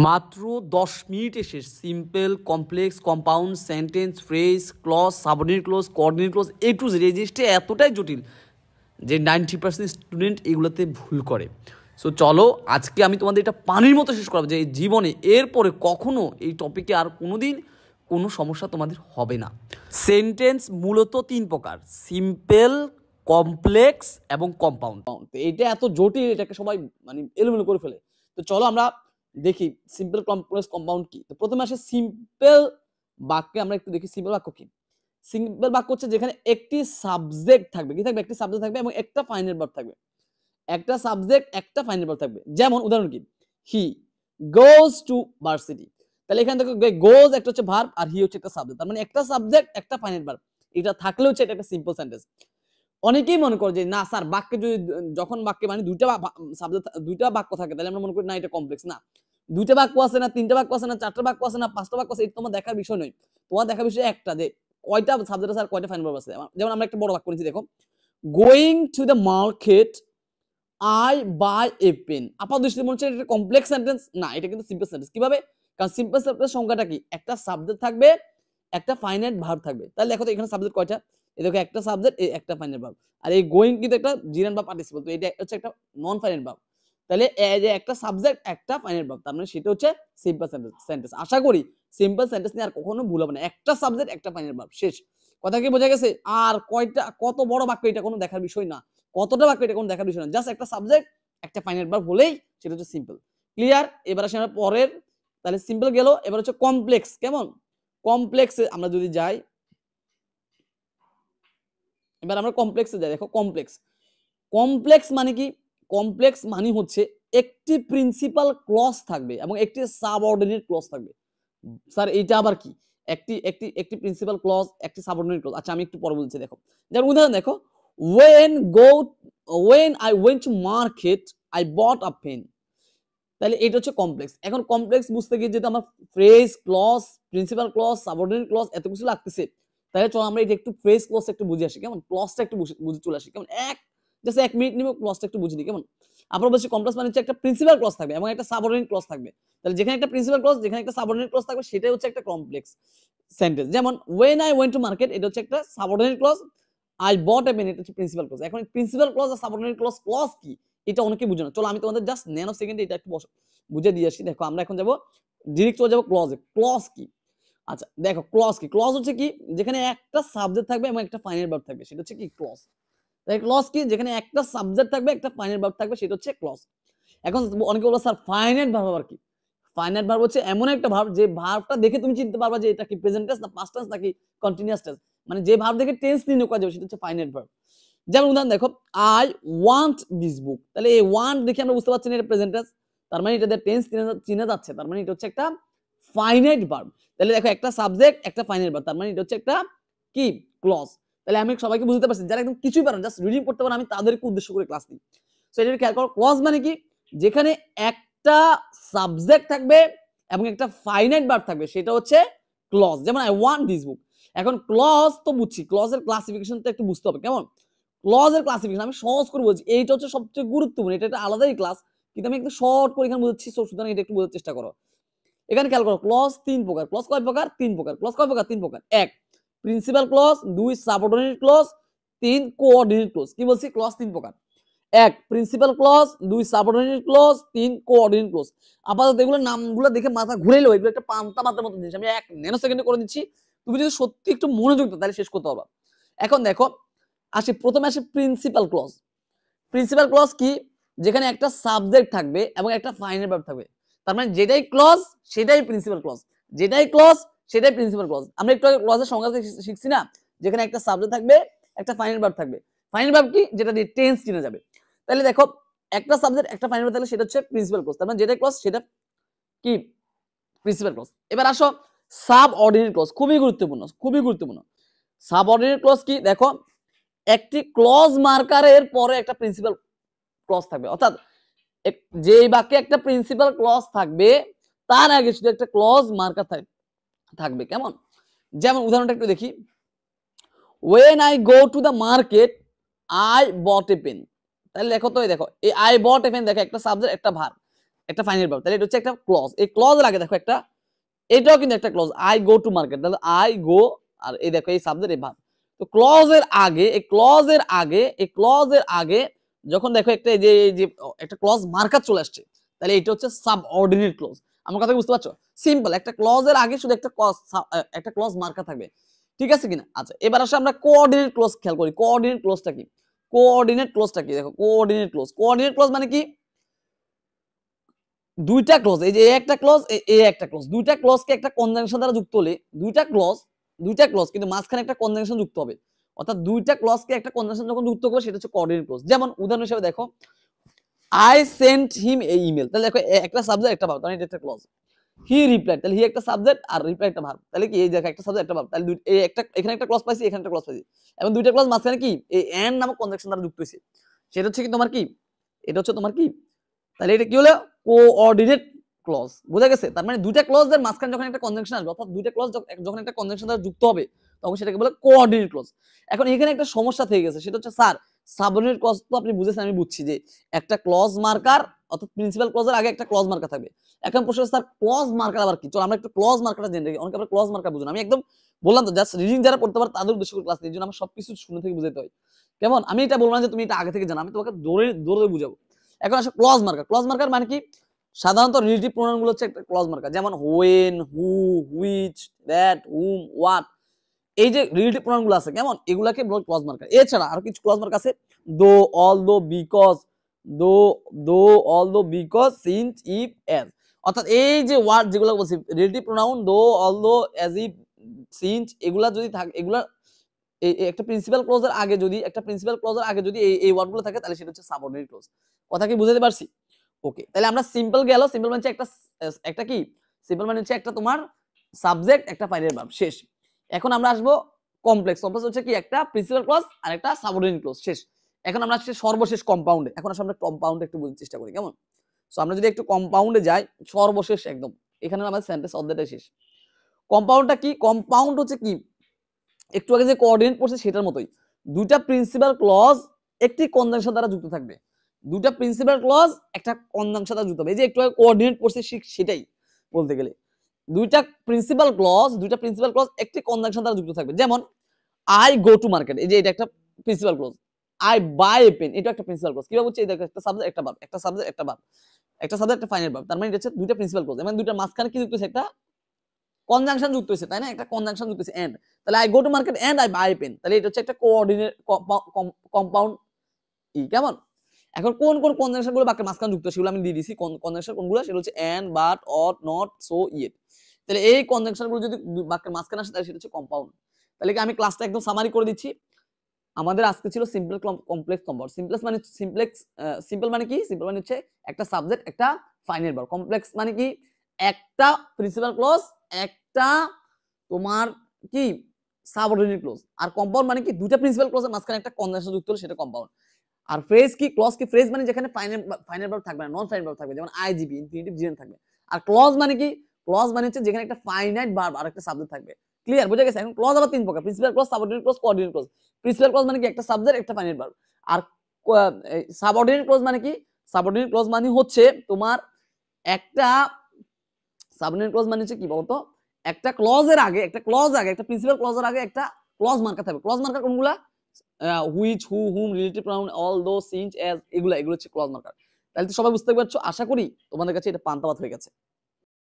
মাত্র 10 মিনিটে শেষ। Simple, complex, compound, sentence, phrase, clause, subordinate clause, coordinate clause, A to Z. এই জিনিসটা এতটাই জটিল যে 90% স্টুডেন্ট এগুলোতে ভুল করে। সো চলো আজকে আমি তোমাদের এটা পানির মতো শেষ করাবো যে এই জীবনে এরপরে কখনো এই টপিকে আর কোনো দিন কোনো সমস্যা তোমাদের হবে না। সেন্টেন্স মূলত 3 প্রকার: সিম্পল, কমপ্লেক্স এবং কম্পাউন্ড। তো এটা এত জটিল, এটাকে সবাই মানে এলোমেলো করে ফেলে। তো চলো আমরা দেখি সিম্পল, কমপ্লেক্স, কম্পাউন্ড কি। তো প্রথমে আসে সিম্পল বাক্যে। আমরা একটু দেখি সিম্পল বাক্য কি। সিম্পল বাক্য হচ্ছে যেখানে একটি সাবজেক্ট থাকবে। কি থাকবে? একটি সাবজেক্ট থাকবে এবং একটা ফাইনাল ভার্ব থাকবে। একটা সাবজেক্ট, একটা ফাইনাল ভার্ব থাকবে। যেমন উদাহরণ কি? হি গোজ টু ভার্সিটি। তাহলে এখানে দেখো গোজ একটা হচ্ছে ভার্ব আর হি হচ্ছে একটা সাবজেক্ট। তার মানে একটা সাবজেক্ট, একটা ফাইনাল ভার্ব। এটা থাকলে হচ্ছে এটা একটা সিম্পল সেন্টেন্স। অনেকেই মনে করে যে না স্যার, বাক্যে যদি যখন বাক্যে মানে দুইটা সাবজেক্ট, দুইটা বাক্য থাকে তাহলে আমরা মনে করি না এটা কমপ্লেক্স। না, দুইটা বাক্য আছে না, তিনটা বাক্য আছে না, চারটা বাক্য আছে না, পাঁচটা বাক্য আছে, এটা তোমার দেখার বিষয় নয়। তোমার দেখার বিষয় একটা, যে কয়টা সাবজেক্ট আছে আর কয়টা ফাইনাল ভার্ব আছে। যেমন আমরা একটা বড় বাক্য নিচ্ছি, দেখো going to the market I buy a pen. আপাতত দৃষ্টিতে মনে হচ্ছে এটা কমপ্লেক্স সেন্টেন্স। না, এটা কিন্তু সিম্পল সেন্টেন্স। কিভাবে? কারণ সিম্পল সেন্টেন্সের সংখ্যাটা কি? একটা সাবজেক্ট থাকবে, একটা ফাইনাইট ভার্ব থাকবে। তাহলে দেখো তো এখানে সাবজেক্ট কয়টা? এই দেখো একটা সাবজেক্ট, এই একটা ফাইনাইট ভার্ব। আর এই গোয়িং কিন্তু একটা জিরান বা পার্টিসিপল, তো এটা হচ্ছে একটা নন ফাইনাইট ভার্ব। তাহলে এই যে একটা সাবজেক্ট, একটা ফাইনাইট ভার্ব, তার মানে সেটা হচ্ছে সিম্পল সেন্টেন্স। আশা করি সিম্পল সেন্টেন্স নিয়ে আর কখনো ভুল হবে না। একটা সাবজেক্ট, একটা ফাইনাইট ভার্ব, শেষ। কথা কি বোঝা গেছে? আর কয়টা, কত বড় বাক্য এটা কোনো দেখার বিষয় না। কতটা বাক্য এটা কোনো দেখার বিষয় না। জাস্ট একটা সাবজেক্ট, একটা ফাইনাইট ভার্ব হলেই সেটা হচ্ছে সিম্পল। ক্লিয়ার? এবার আসি আমরা পরের। তাহলে সিম্পল গেল, এবার হচ্ছে কমপ্লেক্স। কেমন? কমপ্লেক্সে আমরা যদি যাই, এবার আমরা কমপ্লেক্সে যাই। দেখো কমপ্লেক্স, কমপ্লেক্স মানে কি? কমপ্লেক্স মানে হচ্ছে একটি প্রিন্সিপাল ক্লজ থাকবে এবং একটি সাবঅর্ডিনেট ক্লজ থাকবে। স্যার এইটা আবার কি? একটি একটি একটি প্রিন্সিপাল ক্লজ, একটি সাবঅর্ডিনেট ক্লজ। আচ্ছা আমি একটু পরে বলছি। দেখো যেমন উদাহরণ দেখো, when go when I went to market I bought a pen। তাহলে এটা হচ্ছে কমপ্লেক্স। এখন কমপ্লেক্স বুঝতে গিয়ে যদি আমার phrase, clause, principal clause, subordinate clause এত কিছু লাগতেছে, তাহলে চলো আমরা এটা একটু ফ্রেজ ক্লজটা একটু বুঝে আসি। কেমন? ক্লজটা একটু বুঝে চলে আসি। কেমন? জাস্ট 1 মিনিট নিব, ক্লজটা একটু বুঝে নিই। কেমন? আপনারা বলছি কমপ্লেক্স মানে হচ্ছে একটা প্রিন্সিপাল ক্লজ থাকবে এবং একটা সাবঅর্ডিনেট ক্লজ থাকবে। তাহলে যেখানে একটা প্রিন্সিপাল ক্লজ, যেখানে একটা সাবঅর্ডিনেট ক্লজ থাকবে, সেটাই হচ্ছে একটা কমপ্লেক্স সেন্টেন্স। যেমন when I went to market, এটা হচ্ছে একটা subordinate clause. I bought a pen, এটা হচ্ছে প্রিন্সিপাল ক্লজ। এখন প্রিন্সিপাল ক্লজ আর সাবঅর্ডিনেট ক্লজ ক্লজ কি? এটা অনেকেই বুঝে না। চলো আমি তোমাদের জাস্ট ন্যানো সেকেন্ডে এটা একটু বুঝে দিয়ে আসি। দেখো আমরা এখন যাব ডিরেক্ট চলে যাব ক্লজে। ক্লজ কি? আচ্ছা দেখো ক্লজ কি? ক্লজ হচ্ছে কি? যেখানে একটা সাবজেক্ট থাকবে এবং একটা ফাইনাল ভার্ব থাকবে, সেটা হচ্ছে কি? ক্লজ। তাই ক্লজ কি? যেখানে একটা সাবজেক্ট থাকবে, একটা ফাইনাল ভার্ব থাকবে, সেটা হচ্ছে ক্লজ। এখন অনেকে বলবে স্যার ফাইনাইট ভার্ব আবার কি? ফাইনাইট ভার্ব হচ্ছে এমন একটা ভার্ব যে ভার্বটা দেখে তুমি চিনতে পারবা যে এটা কি প্রেজেন্ট টেন্স না পাস্ট টেন্স নাকি কন্টিনিউয়াস টেন্স। মানে যে ভার্ব দেখে টেন্স নির্ণয় করা যাবে সেটা হচ্ছে ফাইনাইট ভার্ব। যেমন উদাহরণ দেখো, আই ওয়ান্ট দিস বুক। তাহলে এই ওয়ান্ট দেখে আমরা বুঝতে পারছি না এটা প্রেজেন্ট টেন্স, তার মানে এটা টেন্স চিনা যাচ্ছে, তার মানে এটা হচ্ছে একটা ফাইনাইট ভার্ব। তাহলে দেখো একটা সাবজেক্ট, একটা ফাইনাইট ভার্ব, তার মানে এটা হচ্ছে একটা কি? ক্লজ। তাহলে আমি সবাইকে বুঝতে পারছি, যারা একদম কিছুই পারে না, জাস্ট রিডিং করতে পারে, আমি তাদেরকে উদ্দেশ্য করে ক্লাস নিই। সো এটা খেয়াল করো, ক্লজ মানে কি? যেখানে একটা সাবজেক্ট থাকবে এবং একটা ফাইনাইট ভার্ব থাকবে, সেটা হচ্ছে ক্লজ। যেমন আই ওয়ান্ট দিস বুক। এখন ক্লজ তো বুঝছি, ক্লজের ক্লাসিফিকেশনটা একটু বুঝতে হবে। কেমন? ক্লজের ক্লাসিফিকেশন আমি সহজ করে বলছি, এইটা হচ্ছে সবচেয়ে গুরুত্বপূর্ণ, এটা একটা আলাদাই ক্লাস, কিন্তু আমি একটু শর্ট করে এখানে বুঝাচ্ছি। সুতরাং এটা একটু বোঝার চেষ্টা করো। এখানে খেয়াল করো, ক্লজ 3 প্রকার। ক্লজ কয় প্রকার? 3 প্রকার। ক্লজ কয় প্রকার? 3 প্রকার। 1 principal clause, 2 subordinate clause, 3 coordinate clause. কি বলছি? ক্লজ 3 প্রকার। 1 principal clause, 2 subordinate clause, 3 coordinate clause. আপাতত এগুলোর নামগুলো দেখে মাথা ঘুরে এলো, এগুলো একটা পান্তা মাথার মতো জিনিস। আমি 1 ন্যানো সেকেন্ডে করে দিচ্ছি, তুমি যদি সত্যি একটু মনোযোগ দাও তাহলে শেষ করতে পারবা। এখন দেখো প্রথমে আসে প্রিন্সিপাল ক্লজ। প্রিন্সিপাল ক্লজ কি? যেখানে একটা সাবজেক্ট থাকবে এবং একটা ফাইনাল ভার্ব থাকবে। তার মানে যেটাই ক্লজ সেটাই প্রিন্সিপাল ক্লজ, যেটাই ক্লজ সেটাই প্রিন্সিপাল ক্লজ। আমরা একটু আগে ক্লজের সংজ্ঞা শিখছি না, যেখানে একটা সাবজেক্ট থাকবে, একটা ফাইনাল ভার্ব থাকবে। ফাইনাল ভার্ব কি? যেটা দিয়ে টেন্স চিনে যাবে। তাহলে দেখো একটা সাবজেক্ট, একটা ফাইনাল ভার্ব থাকলে সেটা হচ্ছে প্রিন্সিপাল ক্লজ। তার মানে যেটাই ক্লজ সেটা কি? Principal clause. এবার আসো সাবঅর্ডিনেট ক্লজ, খুবই গুরুত্বপূর্ণ, খুবই গুরুত্বপূর্ণ। সাবঅর্ডিনেট ক্লজ কি? দেখো একটি ক্লজ মার্কারের পরে একটা প্রিন্সিপাল ক্লজ থাকবে, অর্থাৎ যে বাক্যে একটা প্রিন্সিপাল ক্লজ থাকবে তার আগে শুধু একটা ক্লজ মার্কার থাকবে। কেমন? যেমন উদাহরণটা একটু দেখি, when I go to the market I bought a pen। তাহলে দেখো তো, এই দেখো এই I bought a pen, দেখো একটা সাবজেক্ট, একটা ভার্ব। একটা ফাইনাইট ভার্ব, তাহলে এটা হচ্ছে একটা ক্লজ। এই ক্লজের আগে দেখো একটা, এটাও কিন্তু একটা clause, I go to market, তাহলে আই গো, আর এই দেখো এই সাবজেক্ট এই ভার্ব। তো ক্লজের আগে, এই ক্লজের আগে যখন দেখো একটা এই যে একটা ক্লজ মার্কার চলে আসছে, তাহলে এটা হচ্ছে সাবঅর্ডিনেট ক্লজ। আমার কথা বুঝতে পারছো? সিম্পল, একটা ক্লজের আগে শুধু একটা ক্লজ মার্কার থাকবে, ঠিক আছে কিনা? আচ্ছা, এবার আসলে আমরা কোঅর্ডিনেট ক্লজ খেয়াল করি। কোঅর্ডিনেট ক্লজটা কি? দেখো কোঅর্ডিনেট ক্লজ মানে কি? দুইটা ক্লজ, এই যে একটা ক্লজ, একটা ক্লজ, দুইটা ক্লজকে একটা কনজাংশন দ্বারা যুক্ত হলে, দুইটা ক্লজ কিন্তু মাঝখানে একটা কনজাংশন যুক্ত হবে, অর্থাৎ দুইটা ক্লজকে একটা কনজাংশন যখন যুক্ত করবে সেটা হচ্ছে কোঅর্ডিনেট ক্লজ। যেমন উদাহরণ হিসেবে দেখো, I sent him A email, তাহলে দেখো একটা সাবজেক্ট একটা ভার্ব, তাহলে এটা একটা ক্লজ। হি রিপ্লাইড, তাহলে হি একটা সাবজেক্ট আর রিপ্লাই একটা ভার্ব, তাহলে কি এই দেখো একটা সাবজেক্ট একটা ভার্ব, তাহলে এই একটা এখানে একটা ক্লজ পাইছি, এখানে একটা ক্লজ পাইছি, এবং দুইটা ক্লজ মাঝখানে কি এই এন্ড নামক কনজাংশন দ্বারা যুক্ত হইছে, সেটা হচ্ছে কি তোমার কি, এটা হচ্ছে তোমার কি, তাহলে এটা কি হলো? Coordinate clause. বুঝা গেছে? তার মানে দুইটা ক্লজের মাঝখানে যখন একটা কনজাংশন আসবে, অর্থাৎ দুইটা ক্লজ যখন একটা কনজাংশন দ্বারা যুক্ত হবে, তখন সেটাকে বলে কোঅর্ডিনেট ক্লজ। এখন এখানে একটা সমস্যা থেকে গেছে, সেটা হচ্ছে স্যার সাবঅর্ডিনেট ক্লজ তো আপনি বুঝেছেন, আমি বুঝছি যে একটা ক্লজ মার্কার, অর্থাৎ প্রিন্সিপাল ক্লজের আগে একটা ক্লজ মার্কার থাকবে। এখন প্রশ্ন, স্যার ক্লজ মার্কার আবার কি? চলো আমরা একটু ক্লজ মার্কারটা জেনে রাখি, অনেকে আবার ক্লজ মার্কার বুঝুন। আমি একদম বললাম তো, জাস্ট রিডিং যারা পড়তে পারে তাদের উদ্দেশ্য করে ক্লাস নিই, এই জন্য আমার সবকিছু শুনে থেকে বুঝাতে হয়। কেমন? আমি এটা বলবো না যে তুমি এটা আগে থেকে জানো, আমি তোমাকে দৌড়ে দৌড়ে বুঝাবো। এখন আসলে ক্লজ মার্কার মানে কি? সাধারণত রিলেটিভ প্রোনাউন গুলো হচ্ছে একটা ক্লজ মার্কার, যেমন when, who, which, that, hmm, what, এই যে রিলেটিভ প্রোনাউন গুলো আছে, কেমন, এগুলাকে বলে ক্লজ মার্কার। এছাড়া আরো কিছু ক্লজ মার্কার আছে, দো, অল দো, বিকজ, দো, অল দো, বিকজ, সিন্স, ইফ, এজ, অর্থাৎ এই যে ওয়ার্ড যেগুলো বলছি রিলেটিভ প্রোনাউন, দো, অল দো, এজ, ইফ, সিন্স, এগুলা যদি থাকে, এগুলা একটা প্রিন্সিপাল ক্লজের আগে যদি এই ওয়ার্ডগুলো থাকে, তাহলে সেটা হচ্ছে সাবঅর্ডিনেট ক্লজ। কথা কি বুঝাতে পারছি? ওকে, তাহলে আমরা সিম্পল গেল। সিম্পল মানে হচ্ছে একটা কি, সিম্পল মানে হচ্ছে একটা তোমার সাবজেক্ট, একটা ফাইনাল ভার্ব, শেষ। এখন আমরা আসবো কমপ্লেক্স। কমপ্লেক্স হচ্ছে কি, একটা প্রিন্সিপাল ক্লজ আর একটা সাবঅর্ডিনেট ক্লজ, শেষ। এখন আমরা আসছি সর্বশেষ কম্পাউন্ডে। এখন আসলে আমরা কম্পাউন্ডে একটু বোঝার চেষ্টা করি, কেমন? সো আমরা যদি একটু কম্পাউন্ডে যাই, সর্বশেষ একদম, এখানে আমাদের সেন্টেন্স অধ্যায়টাই শেষ। কম্পাউন্ডটা কি? কম্পাউন্ড হচ্ছে কি, একটু আগে যে কোঅর্ডিনেট পড়ছে সেটার মতোই, দুইটা প্রিন্সিপাল ক্লজ একটি কনজাংশন দ্বারা যুক্ত থাকবে। দুইটা প্রিন্সিপাল ক্লজ একটা কনজাংশন দ্বারা যুক্ত হবে। এই যে একটু আগে কোঅর্ডিনেট পড়ছে সেটাই বলতে গেলে, দুইটা প্রিন্সিপাল ক্লজ একটি কনজাংশন দ্বারা যুক্ত থাকবে। যেমন আই গো টু মার্কেট, এই যে এটা একটা principal clause. I buy a pen, এটা একটা প্রিন্সিপাল ক্লজ। কিভাবে হচ্ছে? এই দেখো একটা সাবজেক্ট একটা ভার্ব, একটা সাবজেক্ট একটা ভার্ব, একটা সাবজেক্ট একটা ফাইনাল ভার্ব, তার মানে এটা হচ্ছে দুইটা প্রিন্সিপাল ক্লজ, মানে দুইটার মাঝখানে কি যুক্ত হচ্ছে? একটা কনজাংশন যুক্ত হয়েছে, তাই না? একটা কনজাংশন যুক্ত হয়েছে, এন্ড। তাহলে I go to market and I buy pen, তাহলে এটা হচ্ছে একটা কোঅর্ডিনেট কম্পাউন্ড কেমন? এখন কোন কোন কনজাংশন গুলো বাক্যের মাঝখানে যুক্ত, সেগুলো আমি দিয়ে দিছি। কনজাংশন কোনগুলো? সেগুলো হচ্ছে and, but, or, nor, so, yet. তাহলে এই কনজাংশন গুলো যদি বাক্যের মাঝখানে আসে, তাহলে সেটা হচ্ছে কম্পাউন্ড। তাহলে কি আমি ক্লাসটা একদম সামারি করে দিচ্ছি। আমাদের আজকে ছিল সিম্পল কমপ্লেক্স কম্পাউন্ড। সিম্পল মানে কি? সিম্পল মানে হচ্ছে একটা সাবজেক্ট একটা ফাইনাল ভার্ব। কমপ্লেক্স মানে কি? একটা প্রিন্সিপাল ক্লজ, একটা তোমার কি সাবঅর্ডিনেট ক্লজ। আর কম্পাউন্ড মানে কি? দুইটা প্রিন্সিপাল ক্লজের মাঝখানে একটা কনজাংশন যুক্ত হলে সেটা কম্পাউন্ড। আর ফ্রেজ কি? ক্লজ কি? ফ্রেজ মানে যেখানে ফাইনাল ভার্ব থাকবে না, নন ফাইনাল ভার্ব থাকবে, যেমন আইজিবি, ইনফিনিটিভ, জিরেন্ট থাকবে। আর ক্লজ মানে কি? ক্লজ মানে হচ্ছে যেখানে একটা ফাইনাইট ভার্ব আর একটা সাবজেক্ট থাকবে। ক্লিয়ার? বুঝা গেছে? এখন ক্লজ আবার তিন প্রকার: principal clause, subordinate clause, coordinate clause. Principal clause মানে কি? একটা সাবজেক্ট একটা ফাইনাইট ভার্ব। আর সাবঅর্ডিনেট ক্লজ মানে কি? সাবঅর্ডিনেট ক্লজ মানে হচ্ছে তোমার একটা সাবঅর্ডিনেট ক্লজ মানে হচ্ছে কি বলতো? একটা ক্লজের আগে একটা প্রিন্সিপাল ক্লজের আগে একটা ক্লজ মার্কার থাকবে। ক্লজ মার্কার কোনগুলা? Which, who, hmm, relative pronoun, all, দো, সিন্স, এজ, এগুলো হচ্ছে ক্লজ মার্কার। তাহলে তো সবাই বুঝতে পারছো, আশা করি তোমাদের কাছে এটা পান্তাভাত হয়ে গেছে।